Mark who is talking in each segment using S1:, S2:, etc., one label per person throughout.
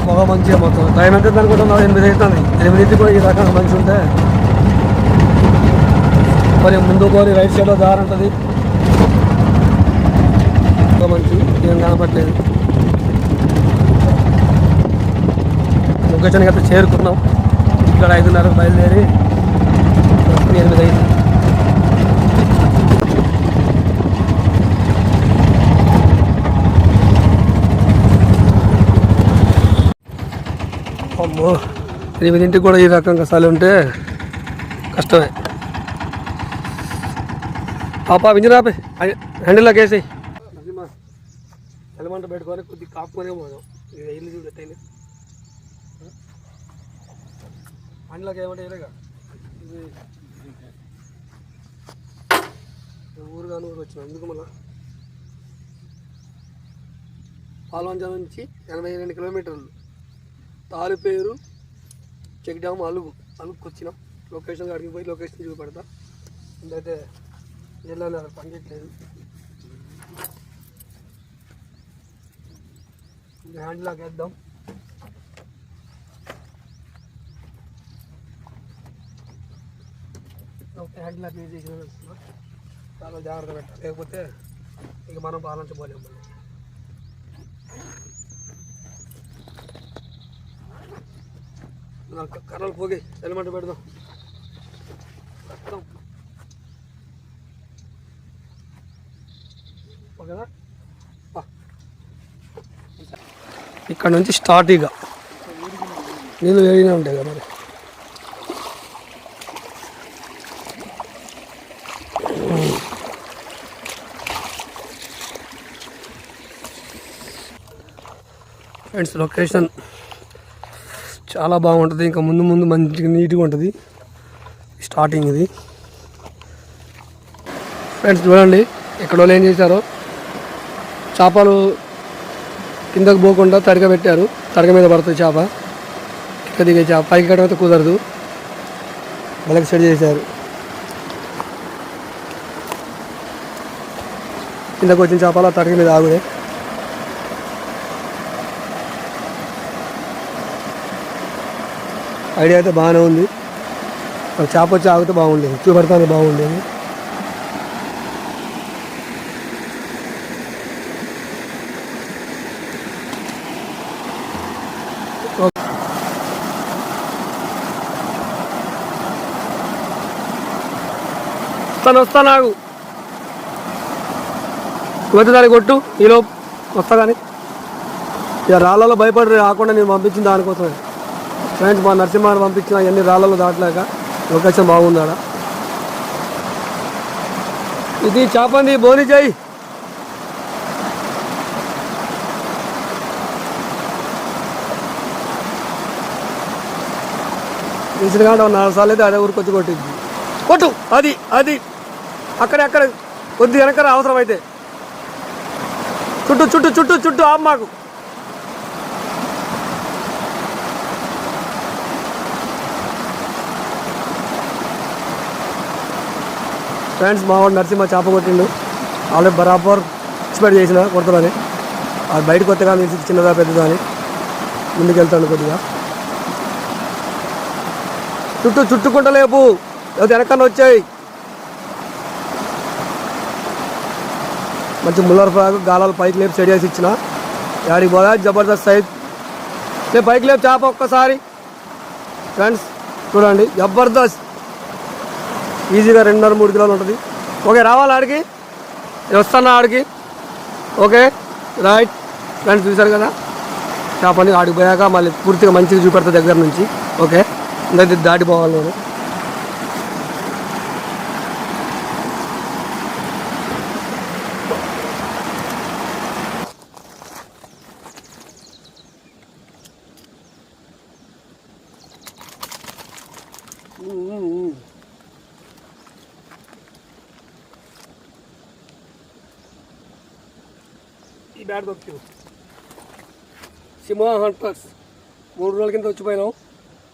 S1: పొగ మంచిగా మొత్తం టైం ఎంత అనుకుంటున్నా 8 అవుతుంది. 8 కూడా ఈ రకంగా మంచి ఉంటే మరి ముందు పోయి రైట్ సైడ్లో దారి ఉంటుంది. మంచి ఏం కనపట్లేదు. లొకేషన్కి అయితే చేరుకున్నాం. ఇక్కడ 5:30 బయలుదేరి 8 అయింది. అమ్మో 8 కూడా ఈ రకంగా చలి ఉంటే కష్టమే. పాప వింజరాపే హ్యాండిల్లోకి వేసాయి. చలిమంట పెట్టుకొని కొద్దిగా కాపుకొనే పోదాం. ఇల్లు చూడట్టయింది హ్యాండిల్లోకి ఏమంటే ఇలాగా ఊరుగా ఊరు వచ్చినాం. ఎందుకు మళ్ళీ పాల్వంచ నుంచి 82 కిలోమీటర్లు. తాలిపేరు చెక్ డ్యామ్ అలుగుకి వచ్చినాం. లొకేషన్ అడిగి పోయి లొకేషన్ చూపెడతా. ఇంకైతే వెళ్ళాలి, అక్కడ పనిచేయట్లేదు. హ్యాండ్ లాక్ వేద్దాం. హ్యాండ్ లాక్ యూజ్ చేసిన చాలా జాగ్రత్త పెట్టాలి, లేకపోతే ఇక మనం పాలించబోలేము. కర్రలు పోగి ఎలిమెంట్ పెడదాం. ఓకేనా? ఇక్కడ నుంచి స్టార్ట్. ఇక నీళ్ళు వేడినే ఉంటాయి కదా మరి. ఫ్రెండ్స్ లొకేషన్ చాలా బాగుంటుంది. ఇంకా ముందు ముందు మంచిగా నీట్గా ఉంటుంది. స్టార్టింగ్ ఇది ఫ్రెండ్స్. చూడండి ఇక్కడ వాళ్ళు ఏం చేశారో, చేపలు కిందకు పోకుండా తడిక పెట్టారు. తడిక మీద పడుతుంది చేప, కింద దిగే చేప. పైకి కట్టడం అయితే కుదరదు, వాళ్ళకి సెట్ చేశారు. కిందకు వచ్చిన చేపలు ఆ తడిక మీద ఆగుదే. ఐడియా అయితే బాగానే ఉంది. చేప వచ్చి ఆగితే బాగుండేది, చూపెడతానే బాగుండేది. వస్తాను ఆగు, వచ్చి దానికి కొట్టు, ఈలోపు వస్తా. కానీ ఇక రాళ్ళలో భయపడి రాకుండా నేను పంపించిన దానికోసమే ఫ్రెండ్స్. మా నరసింహాన్ని పంపించిన అవన్నీ రాళ్ళలో దాటలేక. లొకేషన్ బాగుందాడ. ఇది చేపంది బోని చేయి. రీసెంట్గా 4 సార్లు అయితే అదే ఊరికి వచ్చి కొట్టింది. కొట్టు, అది అది అక్కడ కొద్ది వెనక అవసరం అయితే చుట్టూ చుట్టూ చుట్టూ చుట్టూ ఆపు మాకు. ఫ్రెండ్స్ మా వాడు నరసింహ చేప కొట్టిండు. ఆల్రెడీ బరాబర్ ఎక్స్పెక్ట్ చేసిన కొడతానని. అది బయటకు కొత్తగా తెలిసి చిన్నదా పెద్దదా అని ముందుకు వెళ్తాను. కొద్దిగా చుట్టుకుంటా లేపు, వెనకన్నా వచ్చాయి. మంచి ముల్లర్ ఫ్రాగ్ గాలాలు పైకి లేపు సెట్ చేసి ఇచ్చిన. యాడికి పోదా జబర్దస్త్ సైజ్ లేదు. పైకి లేపు చేప ఒక్కసారి. ఫ్రెండ్స్ చూడండి, జబర్దస్త్. ఈజీగా 2.5-3 కిలోలు ఉంటుంది. ఓకే రావాలి ఆడికి, వస్తున్నా ఆడికి. ఓకే రైట్ ఫ్రెండ్స్, చూశారు కదా చేపని. ఆడికి పోయాక మళ్ళీ పూర్తిగా మంచిగా చూపెడతా దగ్గర నుంచి. ఓకే ఇంకా దాటిపోవాలి నేను. ఈ బ్యాట్ దొరికి సింహ హంటర్స్ 3 రోజుల కింద వచ్చిపోయినాం.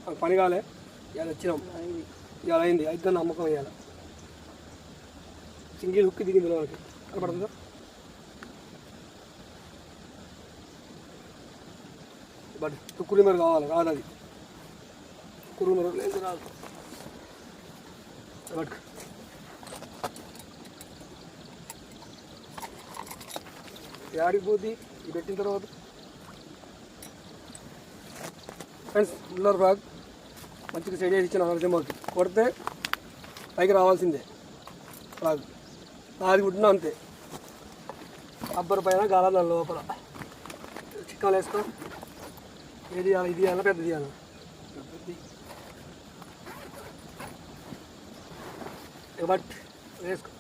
S1: మాకు పని కాలే, ఇవాళ వచ్చినాం. ఇవాళ అయింది. అయితే నమ్మకం ఇవాళ సింగిల్ హుక్ దిగింది వాళ్ళకి. కనపడుతుందా? బట్ తుక్కుడు మీరు కావాలి రాదు అది తుక్కుడు మీరు లేదు రాదు బట్ యాడికి పోద్ది ఇది పెట్టిన తర్వాత ఫ్రెండ్స్ ముల్లర్ బ్యాగ్ మంచిగా సెట్ చేసి ఇచ్చిన నరసింహకి కొడితే పైకి రావాల్సిందే బ్యాగ్ అది కుట్టినా అంతే రబ్బర్ పైన గాలాల లోపల చిక్కలు వేసుకో ఏది తీయాలి ఇది తీయాలా పెద్ద తీయాలా బట్ వేసుకో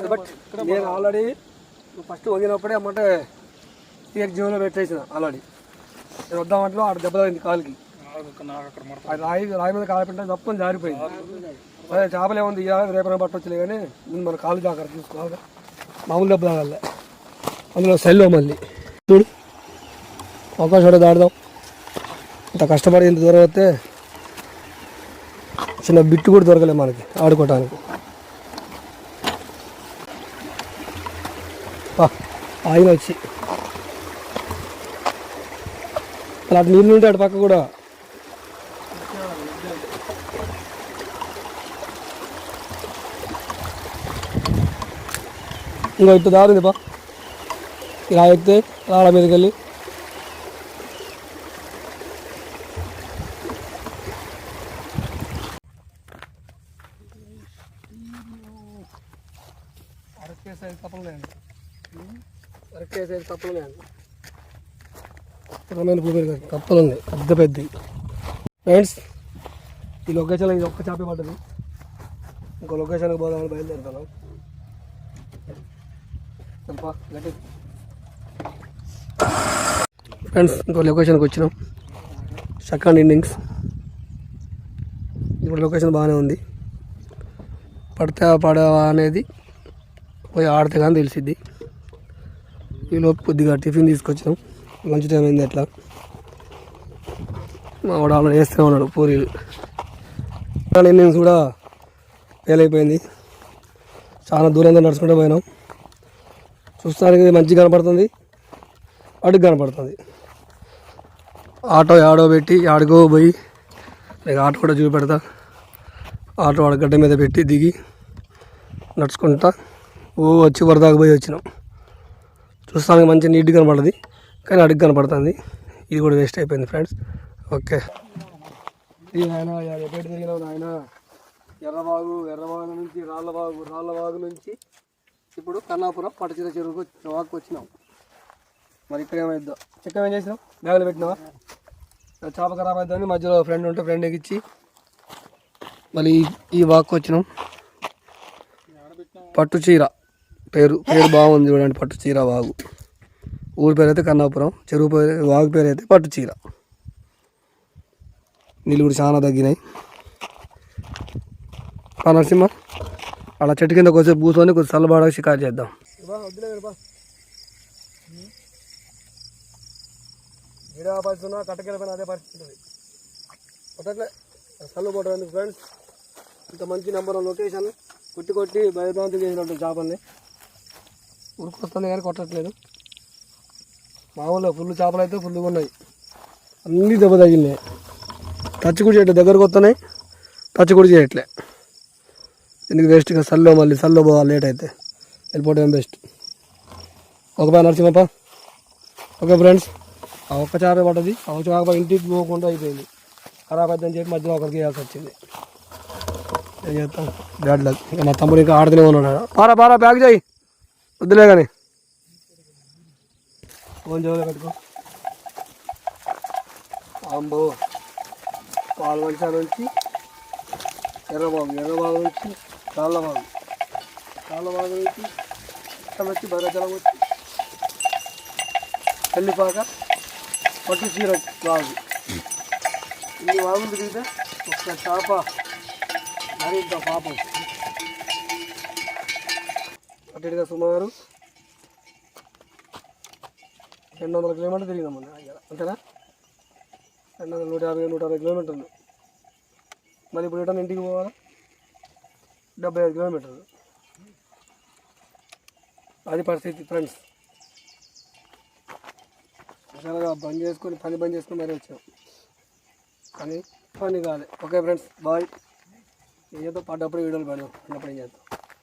S1: బట్ నేను ఆల్రెడీ ఫస్ట్ వంగినప్పుడే అమ్మంటే జీవనంలో పెట్టేసిన ఆల్రెడీ నేను వద్దామంటే ఆడ దెబ్బ తగ్గింది కాలుకి రాయి మీద కాలపెట్టే తప్పని జారిపోయింది అదే చేపలు ఏముంది ఇవ్వాలి రేపైనా పట్టొచ్చులే కానీ ముందు మన కాలు జాగ్రత్త చూసుకోవాలి మామూలు దెబ్బ తాగాలి అందులో సెల్లో మళ్ళీ చూడు అవకాశం దాడదాం ఇంత కష్టపడి ఇంత దూరం వస్తే చిన్న బిట్టు కూడా దొరకలేదు మనకి ఆడుకోవటానికి ఆయన వచ్చి అలా అటు నీళ్ళు ఉంటే అటు పక్క కూడా ఇంకా ఇటు దారింది బా ఇలా ఎక్కితే రాళ్ళ మీదకి వెళ్ళి అరకే సైజ్ కప్పలు లేండి అరకే సైజ్ కప్పలు లేండి కప్పలు ఉన్నాయి పెద్ద పెద్ద ఫ్రెండ్స్ ఈ లొకేషన్లో ఇది ఒక్క చేపే పడ్డది ఇంకో లొకేషన్కి పోదామని బయలుదేరుతాను ఫ్రెండ్స్ ఇంకో లొకేషన్కి వచ్చినాం సెకండ్ ఇన్నింగ్స్ ఇప్పుడు లొకేషన్ బాగానే ఉంది పడితే పడవా అనేది పోయి ఆడితే కానీ తెలిసిద్ది ఈలోపు కొద్దిగా టిఫిన్ తీసుకొచ్చినాం లంచ్ టైం అయింది ఎట్లా మా వాడు ఆల్రెడీ వేస్తూనే ఉన్నాడు పూరీలు ఇన్నింగ్స్ కూడా ఫెయిల్ అయిపోయింది చాలా దూరంగా నడుచుకుంటూ పోయినాం చూస్తానికి మంచిగా కనపడుతుంది అడుగు కనపడుతుంది ఆటో ఆడో పెట్టి ఆడుకో పోయి నీకు ఆటో కూడా చూపెడతా ఆటో అడగడ్డ మీద పెట్టి దిగి నడుచుకుంటా వచ్చి వరదాకా పోయి వచ్చినాం చూస్తానికి మంచి నీట్గా కనపడుతుంది కానీ అడుగు కనపడుతుంది ఇది కూడా వేస్ట్ అయిపోయింది ఫ్రెండ్స్ ఓకే ఇది ఆయన ఎప్పుడు తిరిగినావు ఆయన ఎర్రబాగు నుంచి రాళ్ళబాగు నుంచి ఇప్పుడు కన్నాపురం పట్టచీర చెరువుకు వాకు వచ్చినాం మరి ఇక్కడ ఏమైద్దాం చెక్క ఏం చేసినావు బ్యాగులు పెట్టినావా చేప ఖరాబ్ అవుతుందని మధ్యలో ఫ్రెండ్ ఉంటే ఫ్రెండ్ ఎక్కిచ్చి మళ్ళీ ఈ వాకు వచ్చినాం పట్టు చీర పేరు బాగుంది చూడండి పట్టు చీర వాగు ఊరి పేరు అయితే కన్నాపురం చెరువు పేరు వాగు పేరు అయితే పట్టు చీర నీళ్ళు కూడా చాలా తగ్గినాయి నరసింహ అలా చెట్టు కింద కొద్దిసేపు కూర్చొని కొద్దిగా చల్లబాగా షికారు చేద్దాం గిడా పరిస్థితున్నా కట్టకెళ్ళిపోయిన అదే పరిస్థితి ఉంటుంది కొట్టట్లే చల్లు పోవడానికి ఫ్రెండ్స్ ఇంత మంచి నెంబర్ లొకేషన్ కొట్టి భయభ్రాంతి చేసినట్టు చేపల్ని ఉరుకొస్తుంది కానీ కొట్టట్లేదు మామూలుగా ఫుల్ చేపలు అయితే ఫుల్గా ఉన్నాయి అన్నీ దెబ్బ తగిలినాయి టచ్ కూడా చేయట్లేదు దగ్గరకు వస్తున్నాయి టచ్ కూడా చేయట్లే ఎందుకు వేస్ట్గా మళ్ళీ సల్లో పోవాలి లేట్ అయితే వెళ్ళిపోవడం బెస్ట్ ఒక నరసింహప్ప ఓకే ఫ్రెండ్స్ ఆ ఒక్క చేప పడ్డది ఆ చేప ఇంటికి పోకుండా అయిపోయింది ఖరాబ్ అవుతుందని చెప్పి మధ్యలో ఒకరికి వేయాల్సి వచ్చింది ఏం చేస్తాం బ్యాడ్ లక్ ఇంకా మా తమ్ముడు ఇంకా ఆడుతూనే ఉన్నాడు పారా బ్యాగ్ చేయి వద్దులే కానీ ఫోన్ చెవులో పెట్టుకో అంబో పాల్వంచ నుంచి ఎర్రబాగు నుంచి రాళ్ళబాగు నుంచి వచ్చి భద్రాచలం వచ్చి పెళ్లిపాక పట్టు చీర వాగు ఇన్ని వాగులు తిరిగితే ఒక్క చేప మరింత పాపం అటుగా సుమారు 200 కిలోమీటర్లు తిరిగినాం అంతేనా 250 160 కిలోమీటర్లు మళ్ళీ ఇప్పుడు రిటర్న్ ఇంటికి పోవాలి 75 కిలోమీటర్లు. అది పరిస్థితి ఫ్రెండ్స్. చాలా పని చేసుకొని మరీ వచ్చాం, కానీ పని కాదు. Okay friends, bye. ఏదో పడ్డప్పుడు వీడియోలు పెడదాం, అన్నప్పుడు ఏం చేద్దాం.